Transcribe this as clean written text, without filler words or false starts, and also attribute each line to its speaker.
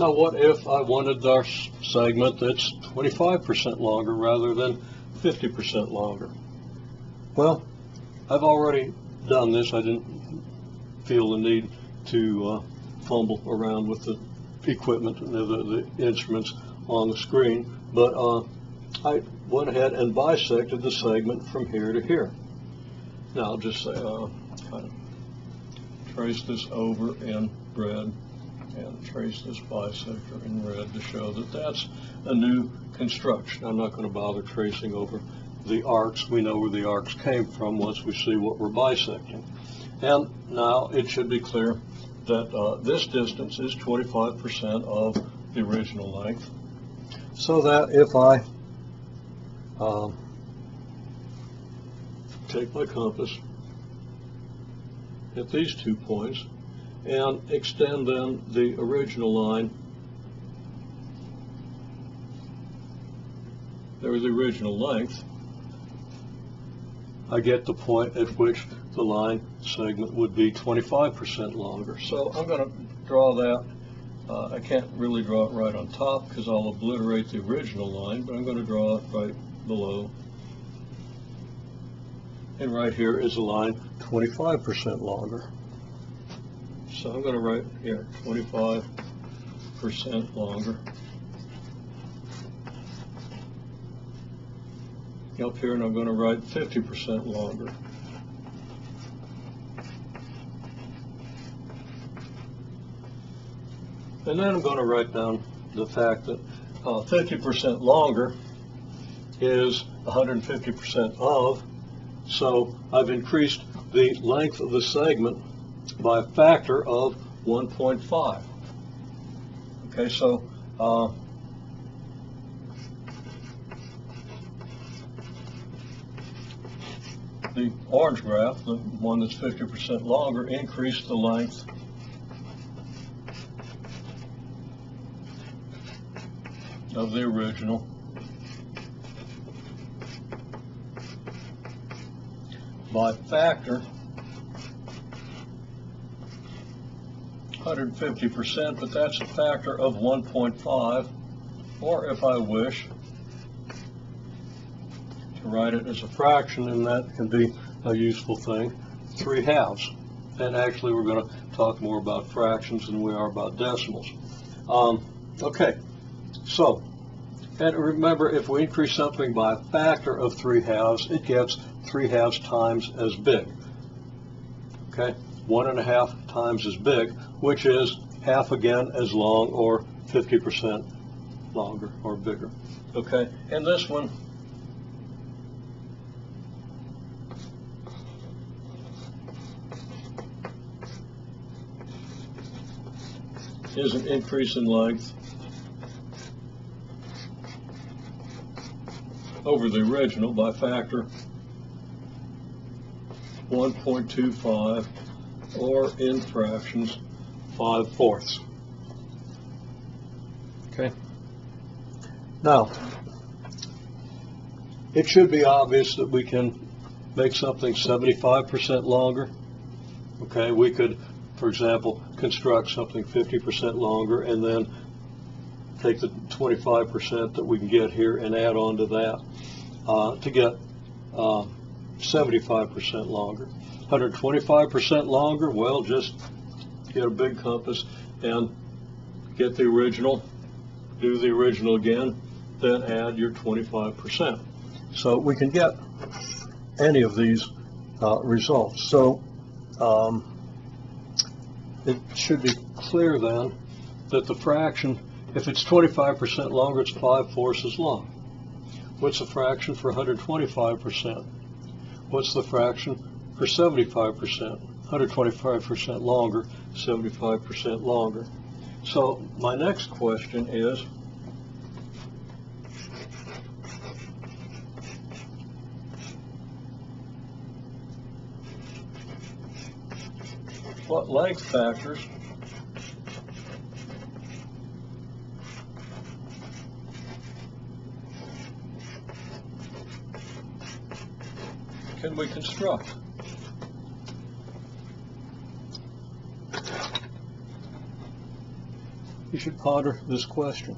Speaker 1: Now what if I wanted our segment that's 25% longer rather than 50% longer? Well, I've already done this. I didn't feel the need to fumble around with the equipment and the instruments on the screen, but I went ahead and bisected the segment from here to here. Now I'll just say, kind of trace this over in red and trace this bisector in red to show that that's a new construction. I'm not going to bother tracing over the arcs. We know where the arcs came from once we see what we're bisecting. And now it should be clear that this distance is 25% of the original length, so that if I take my compass at these 2 points and extend then the original line, there's the original length, I get the point at which the line segment would be 25% longer. So I'm going to draw that. I can't really draw it right on top because I'll obliterate the original line, but I'm going to draw it right below. And right here is a line 25% longer. So I'm going to write here 25% longer. Up here, and I'm going to write 50% longer. And then I'm going to write down the fact that 50% longer is 150% of, so I've increased the length of the segment by a factor of 1.5. Okay, so the orange graph, the one that's 50% longer, increased the length of the original by factor 150%, but that's a factor of 1.5, or if I wish to write it as a fraction, and that can be a useful thing, 3/2. And actually we're going to talk more about fractions than we are about decimals. Okay, so, and remember, if we increase something by a factor of 3/2, it gets 3/2 times as big. Okay, 1.5 times as big, which is half again as long, or 50% longer or bigger. Okay, and this one is an increase in length over the original by factor 1.25, or in fractions 5/4. Okay. Now, it should be obvious that we can make something 75% longer. Okay, we could, for example, construct something 50% longer and then take the 25% that we can get here and add on to that to get 75% longer. 125% longer, well, just get a big compass and get the original, do the original again, then add your 25%. So we can get any of these results. So it should be clear then that the fraction, if it's 25% longer, it's 5/4 as long. What's the fraction for 125%? What's the fraction for 75%? 125% longer, 75% longer. So my next question is, what length factors can we construct? You should ponder this question.